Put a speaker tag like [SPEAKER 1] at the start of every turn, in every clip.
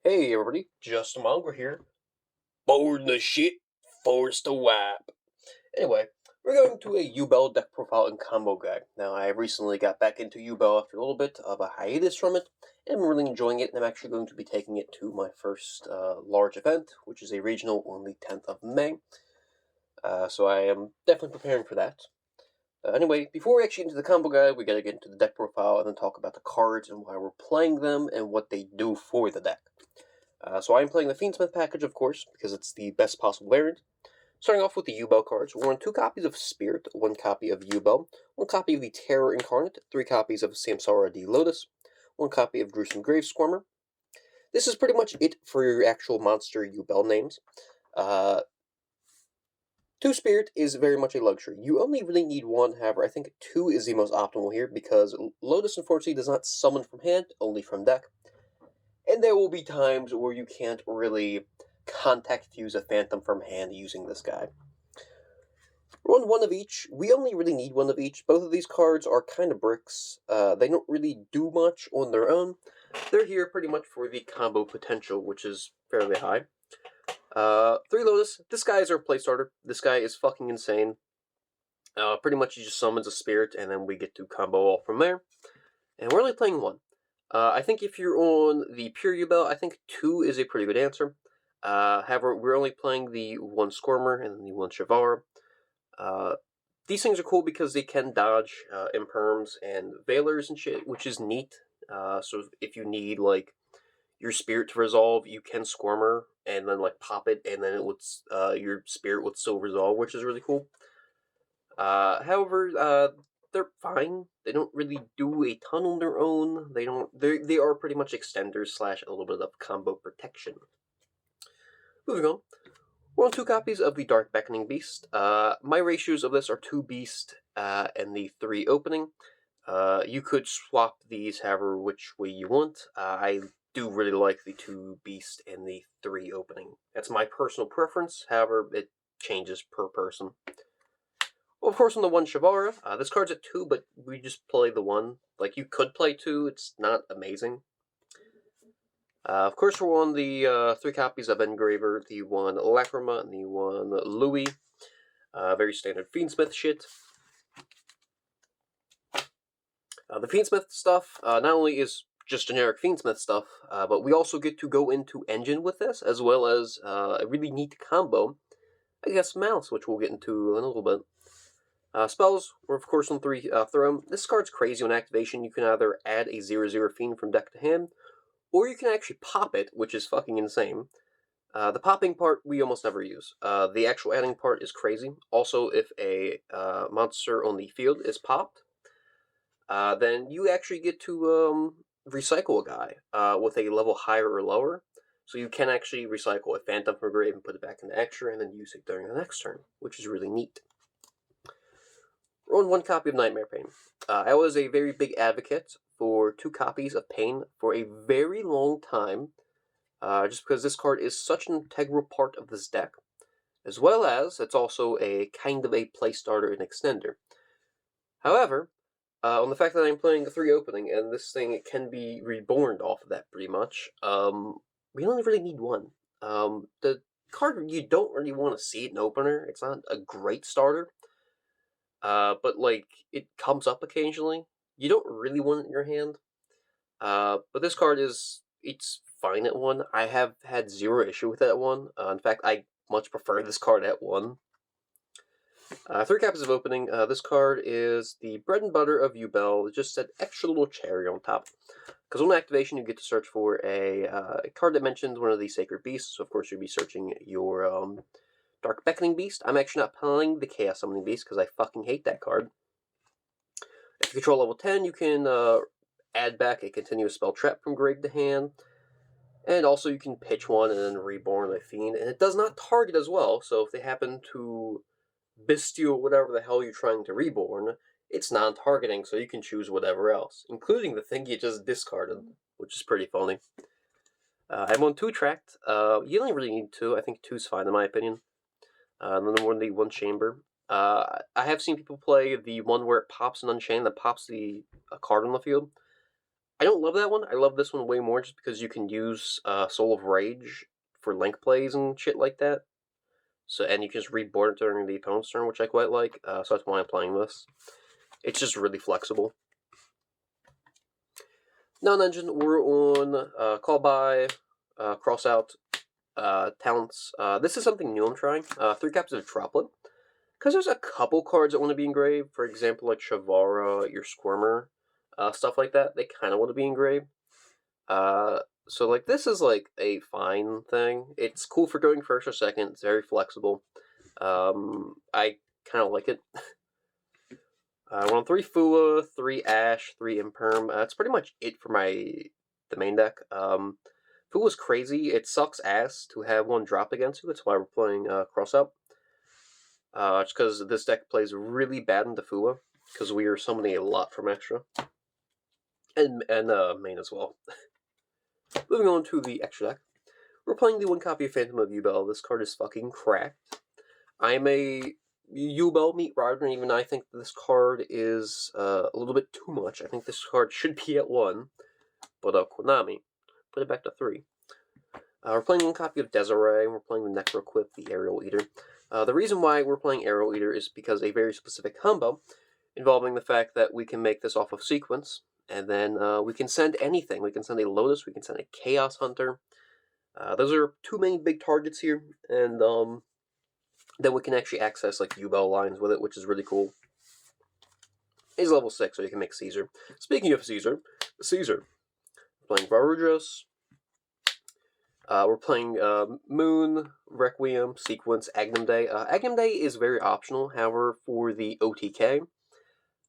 [SPEAKER 1] Hey everybody, just a Mongrel here. Bored in the shit, forced to wipe. Anyway, we're going to a Yubel deck profile and combo guide. Now, I recently got back into Yubel after a little bit of a hiatus from it, and I'm really enjoying it, and I'm actually going to be taking it to my first large event, which is a regional on the 10th of May. So I am definitely preparing for that. Anyway, before we actually get into the combo guide, we gotta get into the deck profile and then talk about the cards and why we're playing them and what they do for the deck. So I'm playing the Fiendsmith package, of course, because it's the best possible variant. Starting off with the Yubel cards, we're on 2 copies of Spirit, 1 copy of Yubel, 1 copy of the Terror Incarnate, 3 copies of Samsara the Lotus, 1 copy of Gruesome Grave Squirmer. This is pretty much it for your actual monster Yubel names. 2 Spirit is very much a luxury. You only really need 1, however, I think 2 is the most optimal here, because Lotus unfortunately does not summon from hand, only from deck. And there will be times where you can't really contact fuse a Phantom from hand using this guy. Run 1 of each. We only really need 1 of each. Both of these cards are kind of bricks. They don't really do much on their own. They're here pretty much for the combo potential, which is fairly high. 3 Lotus. This guy is our play starter. This guy is fucking insane. Pretty much he just summons a spirit, and then we get to combo all from there. And we're only playing 1. I think if you're on the pure Yubel, I think 2 is a pretty good answer. However, we're only playing the 1 Squirmer and the 1 Shavar. These things are cool because they can dodge Imperms and Veilers and shit, which is neat. So if you need, like, your spirit to resolve, you can Squirmer and then, like, pop it, and then it would, your spirit would still resolve, which is really cool. However, they're fine. They don't really do a ton on their own. They are pretty much extenders slash a little bit of combo protection. Moving on. We're on 2 copies of the Dark Beckoning Beast. My ratios of this are 2 Beast and the 3 Opening. You could swap these however which way you want. I do really like the 2 Beast and the 3 Opening. That's my personal preference. However, it changes per person. Well, of course, on the 1 Shavara, this card's at 2, but we just play the 1. Like, you could play 2, it's not amazing. Of course, we're on the 3 copies of Engraver, the 1 Lacrima, and the 1 Louis. Very standard Fiendsmith shit. The Fiendsmith stuff not only is just generic Fiendsmith stuff, but we also get to go into Engine with this, as well as a really neat combo, I guess, Mouse, which we'll get into in a little bit. Spells, we're of course on 3 Throw. This card's crazy on activation. You can either add a 0/0 Fiend from deck to hand, or you can actually pop it, which is fucking insane. The popping part we almost never use. The actual adding part is crazy. Also, if a monster on the field is popped, then you actually get to recycle a guy with a level higher or lower. So you can actually recycle a Phantom from grave and put it back in the extra, and then use it during the next turn, which is really neat. We're on 1 copy of Nightmare Pain. I was a very big advocate for 2 copies of Pain for a very long time, just because this card is such an integral part of this deck, as well as it's also a kind of a play starter and extender. However, on the fact that I'm playing a 3 Opening, and this thing can be reborn off of that pretty much, we only really need 1. The card, you don't really want to see it in Opener. It's not a great starter. But, like, it comes up occasionally. You don't really want it in your hand. But this card it's fine at 1. I have had 0 issue with that 1. In fact, I much prefer this card at 1. 3 copies of Opening. This card is the bread and butter of Yubel. Just that extra little cherry on top. Because on activation, you get to search for a card that mentions one of the Sacred Beasts. So, of course, you'll be searching your Dark Beckoning Beast. I'm actually not playing the Chaos Summoning Beast because I fucking hate that card. If you control level 10, you can add back a continuous spell trap from grave to hand. And also you can pitch 1 and then reborn a fiend. And it does not target as well, so if they happen to bestial whatever the hell you're trying to reborn, it's non-targeting, so you can choose whatever else, including the thing you just discarded, which is pretty funny. I'm on 2 tracked. You don't really need 2. I think 2's fine in my opinion. Another one, the 1 Chamber. I have seen people play the one where it pops an Unchained that pops a card on the field. I don't love that one. I love this one way more just because you can use Soul of Rage for link plays and shit like that. So, and you can just reboard it during the opponent's turn, which I quite like. So that's why I'm playing this. It's just really flexible. Non-engine, we're on call by, cross out, talents. This is something new I'm trying. 3 copies of Droplet. Because there's a couple cards that want to be engraved. For example, like Shavara, your Squirmer, stuff like that. They kind of want to be engraved. So like this is like a fine thing. It's cool for going first or second. It's very flexible. I kind of like it. I want 3 Fua, 3 Ash, 3 Imperm. That's pretty much it for the main deck. Fua's crazy. It sucks ass to have one drop against you. That's why we're playing Cross Up. Just because this deck plays really bad into Fua, because we are summoning a lot from extra. And main as well. Moving on to the extra deck. We're playing the 1 copy of Phantom of Yubel. This card is fucking cracked. I'm a Yubel meat rider, and even I think this card is a little bit too much. I think this card should be at 1, but Konami, put it back to 3. We're playing 1 copy of Desiree, and we're playing the Necroquip, the Aerial Eater. The reason why we're playing Aerial Eater is because a very specific combo involving the fact that we can make this off of sequence, and then we can send anything. We can send a Lotus, we can send a Chaos Hunter. Those are 2 main big targets here, and then we can actually access like Yubel lines with it, which is really cool. He's level 6, so you can make Caesar. Speaking of Caesar, we're playing Varujos. We're playing Moon, Requiem, Sequence, Agnum Day. Agnum Day is very optional, however, for the OTK.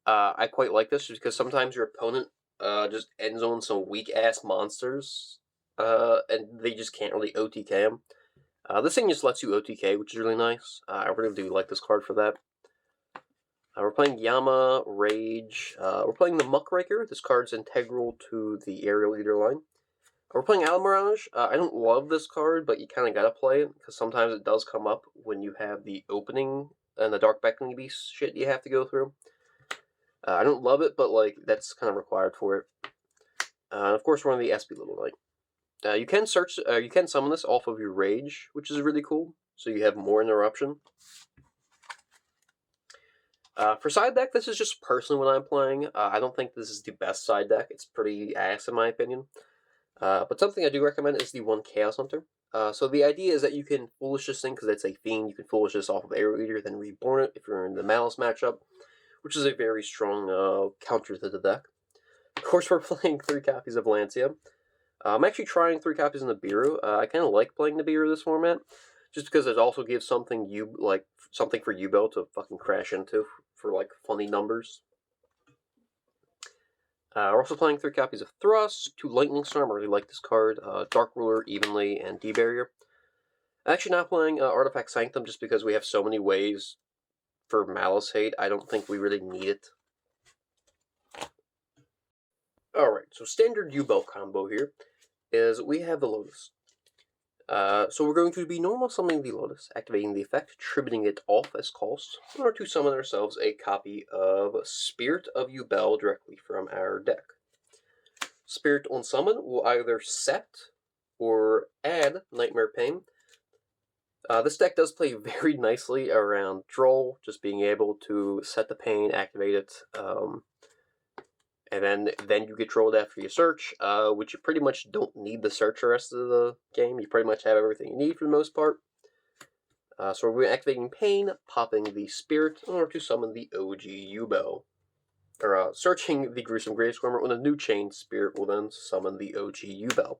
[SPEAKER 1] I quite like this just because sometimes your opponent just ends on some weak-ass monsters, and they just can't really OTK them. This thing just lets you OTK, which is really nice. I really do like this card for that. We're playing Yama, Rage. We're playing the Muckraker. This card's integral to the Aerial Eater line. We're playing Al Mirage. I don't love this card, but you kind of gotta play it, because sometimes it does come up when you have the opening and the Dark Beckoning Beast shit you have to go through. I don't love it, but like that's kind of required for it. Of course, we're on the SP Little Knight. You can summon this off of your Rage, which is really cool, so you have more interruption. For side deck, this is just personally what I'm playing. I don't think this is the best side deck. It's pretty ass in my opinion. But something I do recommend is the 1 Chaos Hunter. So the idea is that you can Foolish this thing, because it's a Fiend. You can Foolish this off of Aerial Eater, then Reborn it if you're in the Malice matchup, which is a very strong counter to the deck. Of course, we're playing 3 copies of Lancia. I'm actually trying 3 copies of Nibiru. I kind of like playing Nibiru this format, just because it also gives something for Yubel to fucking crash into for like funny numbers. We're also playing 3 copies of Thrust, 2 Lightning Storm. I really like this card. Dark Ruler, Evenly, and D-Barrier. I'm actually not playing Artifact Sanctum just because we have so many ways for Malice Hate. I don't think we really need it. Alright, so standard Yubel combo here is we have the Lotus. So we're going to be normal summoning the Lotus, activating the effect, tributing it off as cost, in order to summon ourselves a copy of Spirit of Yubel directly from our deck. Spirit on summon will either set or add Nightmare Pain. This deck does play very nicely around Droll, just being able to set the pain, activate it, and then you get trolled after you search, which you pretty much don't need the search the rest of the game. You pretty much have everything you need for the most part. So we're activating Pain, popping the Spirit in order to summon the OG Yubel. Or searching the Gruesome Grave Squirmer on a new chain, Spirit will then summon the OG Yubel.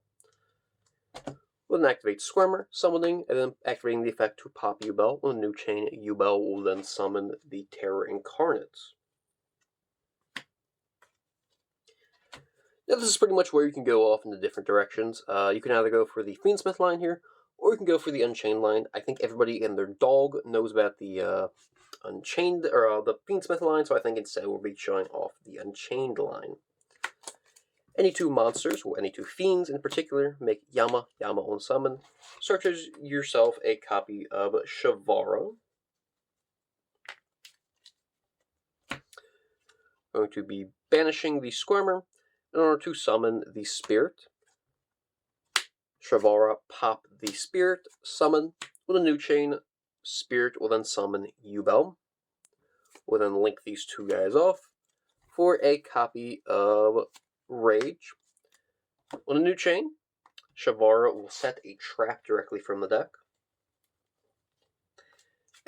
[SPEAKER 1] We'll then activate Squirmer, summoning, and then activating the effect to pop Yubel. On a new chain, Yubel will then summon the Terror Incarnate. Now, this is pretty much where you can go off in the different directions. You can either go for the Fiendsmith line here, or you can go for the Unchained line. I think everybody and their dog knows about the Unchained, or the Fiendsmith line, so I think instead we'll be showing off the Unchained line. Any 2 monsters, or any 2 fiends in particular, make Yama on summon. Searches yourself a copy of Shavara. Going to be banishing the Squirmer, In order to summon the Spirit, Shavara pop the Spirit, summon with a new chain. Spirit will then summon Yubel. We'll then link these two guys off for a copy of Rage. With a new chain, Shavara will set a trap directly from the deck.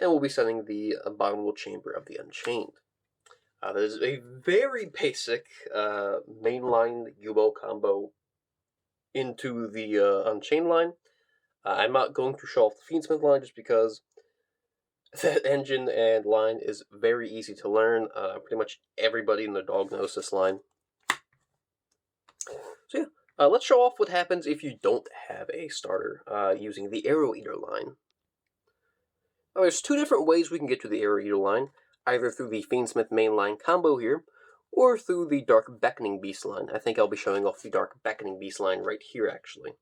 [SPEAKER 1] And we'll be setting the Abominable Chamber of the Unchained. There's a very basic mainline Yubel combo into the Unchained line. I'm not going to show off the Fiendsmith line just because that engine and line is very easy to learn. Pretty much everybody in the dog knows this line. So yeah, let's show off what happens if you don't have a starter using the Arrow Eater line. Now, there's two different ways we can get to the Arrow Eater line, either through the Fiendsmith mainline combo here, or through the Dark Beckoning Beast line. I think I'll be showing off the Dark Beckoning Beast line right here, actually.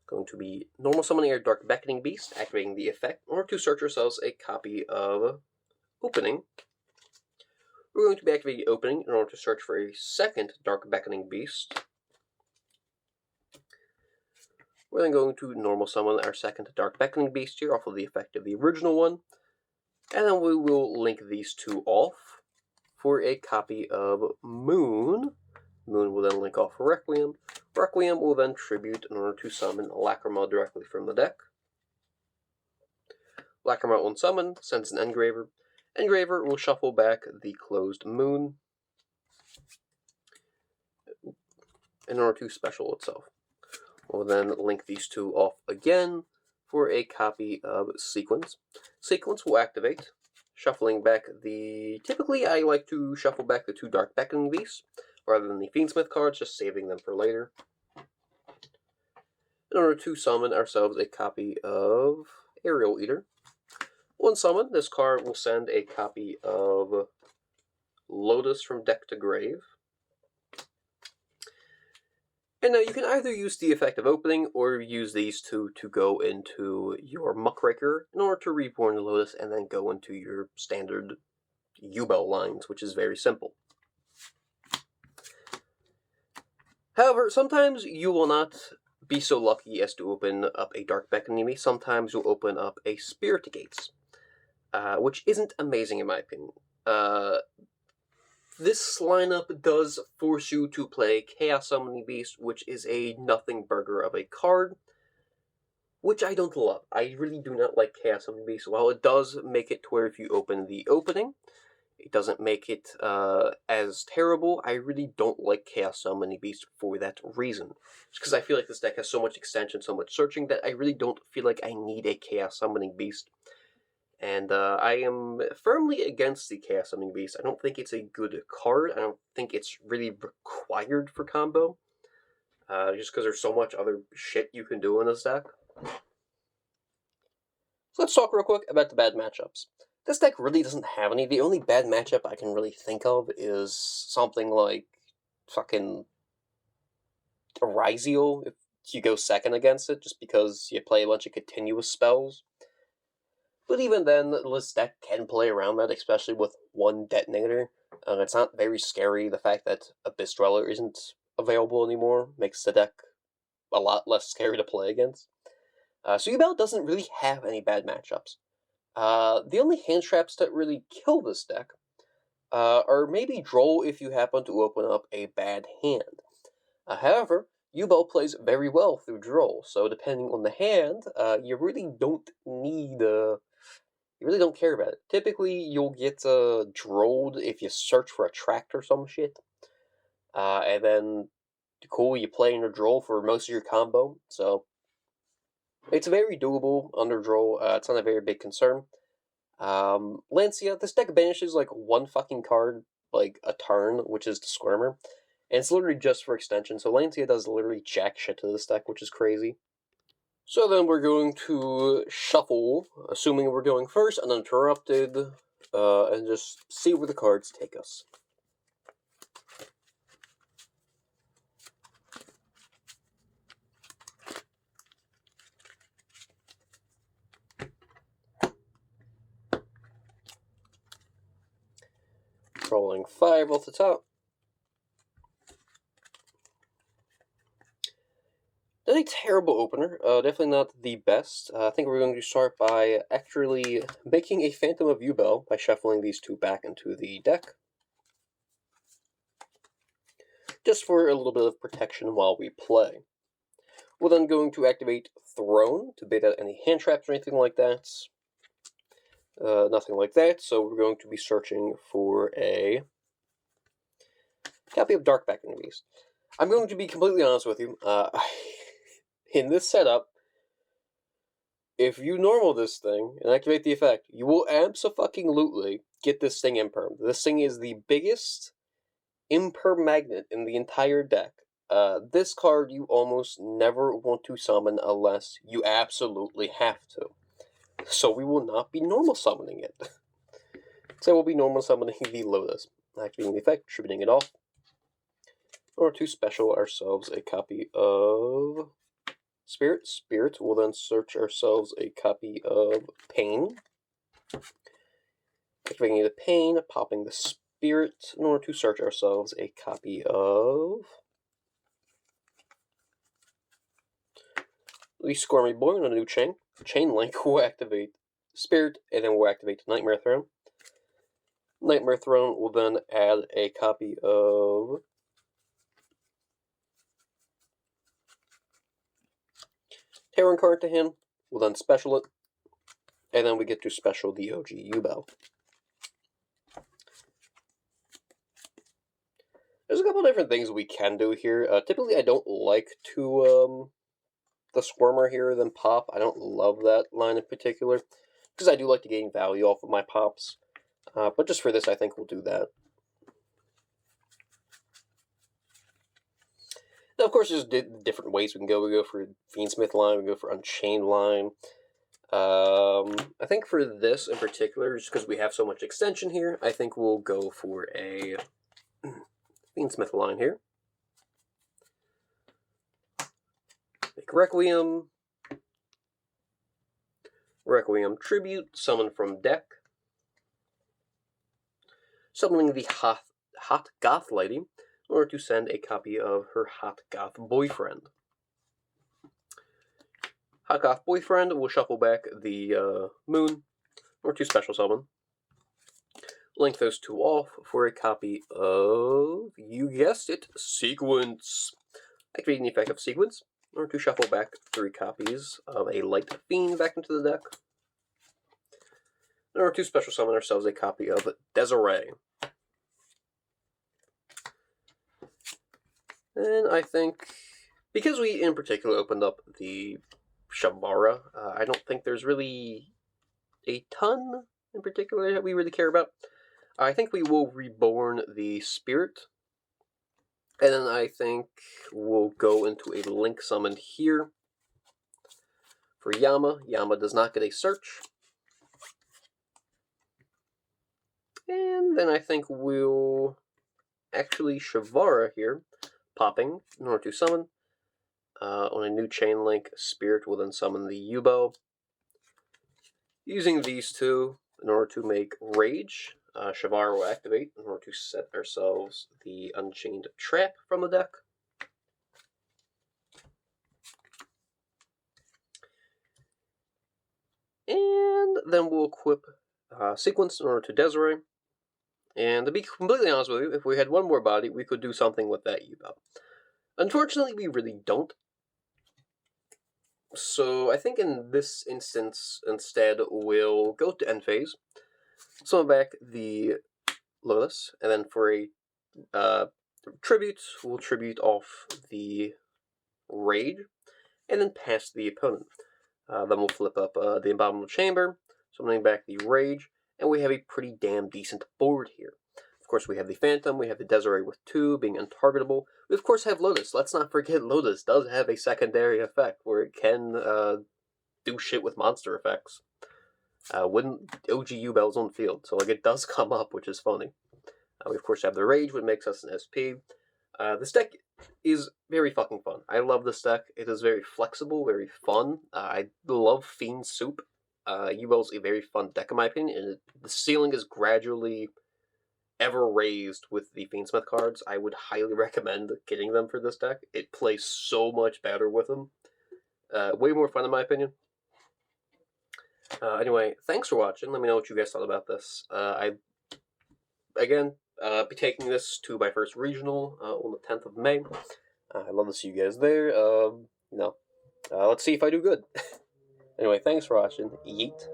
[SPEAKER 1] Going to be normal summoning our Dark Beckoning Beast, activating the effect, in order to search ourselves a copy of Opening. We're going to be activating Opening in order to search for a second Dark Beckoning Beast. We're then going to normal summon our second Dark Beckoning Beast here off of the effect of the original one. And then we will link these two off for a copy of Moon. Moon will then link off Requiem. Requiem will then tribute in order to summon Lacrima directly from the deck. Lacrima will summon, sends an Engraver. Engraver will shuffle back the closed Moon in order to special itself. We'll then link these two off again for a copy of Sequence. Sequence will activate, shuffling back the... Typically, I like to shuffle back the two Dark Beckoning Beasts, rather than the Fiendsmith cards, just saving them for later. In order to summon ourselves a copy of Aerial Eater. When summoned, this card will send a copy of Lotus from deck to grave. And now you can either use the effect of Opening, or use these two to go into your Muckraker in order to reborn the Lotus, and then go into your standard Yubel lines, which is very simple. However, sometimes you will not be so lucky as to open up a Dark Beckoning Beast. Sometimes you'll open up a Spirit Gates, which isn't amazing in my opinion. This lineup does force you to play Chaos Summoning Beast, which is a nothing burger of a card, which I don't love. I really do not like Chaos Summoning Beast. While it does make it to where if you open the opening, it doesn't make it as terrible. I really don't like Chaos Summoning Beast for that reason. Just because I feel like this deck has so much extension, so much searching, that I really don't feel like I need a Chaos Summoning Beast. And I am firmly against the Chaos Summoning Beast. I don't think it's a good card. I don't think it's really required for combo. Just because there's so much other shit you can do in this deck. So let's talk real quick about the bad matchups. This deck really doesn't have any. The only bad matchup I can really think of is something like fucking Ariziel, if you go second against it, just because you play a bunch of continuous spells. But even then, this deck can play around that, especially with one detonator. It's not very scary. The fact that Abyss Dweller isn't available anymore makes the deck a lot less scary to play against. So Yubel doesn't really have any bad matchups. The only hand traps that really kill this deck are maybe Droll if you happen to open up a bad hand. However, Yubel plays very well through Droll, so depending on the hand, you really don't need... you really don't care about it. Typically, you'll get Drolled if you search for a tract or some shit. And then, cool, you play under Droll for most of your combo, so... It's very doable under Droll. It's not a very big concern. Lancia, this deck banishes like one fucking card, like a turn, which is the Squirmer. And it's literally just for extension, so Lancia does literally jack shit to this deck, which is crazy. So then we're going to shuffle, assuming we're going first, uninterrupted, and just see where the cards take us. Rolling 5 off the top. terrible opener. Definitely not the best. I think we're going to start by actually making a Phantom of Yubel by shuffling these two back into the deck. Just for a little bit of protection while we play. We're then going to activate Throne to bait out any hand traps or anything like that. Nothing like that, so we're going to be searching for a copy of Darkback and Beast. I'm going to be completely honest with you. In this setup, if you normal this thing and activate the effect, you will abso-fucking-lutely get this thing imperm. This thing is the biggest imperm magnet in the entire deck. This card you almost never want to summon unless you absolutely have to. So we will not be normal summoning it. So we'll be normal summoning the Lotus. Activating the effect, tributing it off. Or to special ourselves a copy of Spirit. Spirit. We'll then search ourselves a copy of Pain. Activating the Pain, popping the Spirit in order to search ourselves a copy of the Squirmy Boy on a new chain. Chain Link will activate Spirit, and then we'll activate Nightmare Throne. Nightmare Throne will then add a copy of Terran card to hand. We'll then special it, and then we get to special the OG Yubel. There's a couple different things we can do here. Typically, I don't like to the Squirmer here than pop. I don't love that line in particular, because I do like to gain value off of my pops. But just for this, I think we'll do that. Now, of course, there's different ways we can go. We go for Fiendsmith line, we go for Unchained line. I think for this in particular, just because we have so much extension here, I think we'll go for a Fiendsmith line here. Make Requiem. Requiem Tribute, summon from deck. Summoning the Hot Goth Lady in order to send a copy of her Hot Goth Boyfriend. Hot Goth Boyfriend will shuffle back the Moon or to special summon. Link those two off for a copy of, you guessed it, Sequence. Activating the effect of Sequence in order to shuffle back 3 copies of a Light Fiend back into the deck. In order to special summon ourselves a copy of Desiree. And I think, because we in particular opened up the Shavara, I don't think there's really a ton in particular that we really care about. I think we will Reborn the Spirit. And then I think we'll go into a Link summon here for Yama. Yama does not get a search. And then I think we'll actually Shavara here, popping in order to summon. On a new chain link, Spirit will then summon the Yubel. Using these two in order to make Rage, Shavara will activate in order to set ourselves the Unchained Trap from the deck. And then we'll equip Sequence in order to Desiree. And to be completely honest with you, if we had one more body, we could do something with that Yubel. Unfortunately, we really don't. So I think in this instance, instead, we'll go to end phase, summon back the Lotus, and then for a tribute, we'll tribute off the Rage, and then pass the opponent. Then we'll flip up the Abominable Chamber, summoning back the Rage, and we have a pretty damn decent board here. Of course, we have the Phantom, we have the Desiree with 2 being untargetable. We, of course, have Lotus. Let's not forget Lotus does have a secondary effect where it can do shit with monster effects. When OG Yubel's on field, so like it does come up, which is funny. We, of course, have the Rage, which makes us an SP. This deck is very fucking fun. I love this deck. It is very flexible, very fun. I love Fiend Soup. Yubel's a very fun deck, in my opinion, and the ceiling is gradually ever raised with the Fiendsmith cards. I would highly recommend getting them for this deck. It plays so much better with them. Way more fun in my opinion. Anyway, thanks for watching. Let me know what you guys thought about this. Again, be taking this to my first regional on the 10th of May. I'd love to see you guys there. Let's see if I do good. Anyway, thanks for watching. Yeet.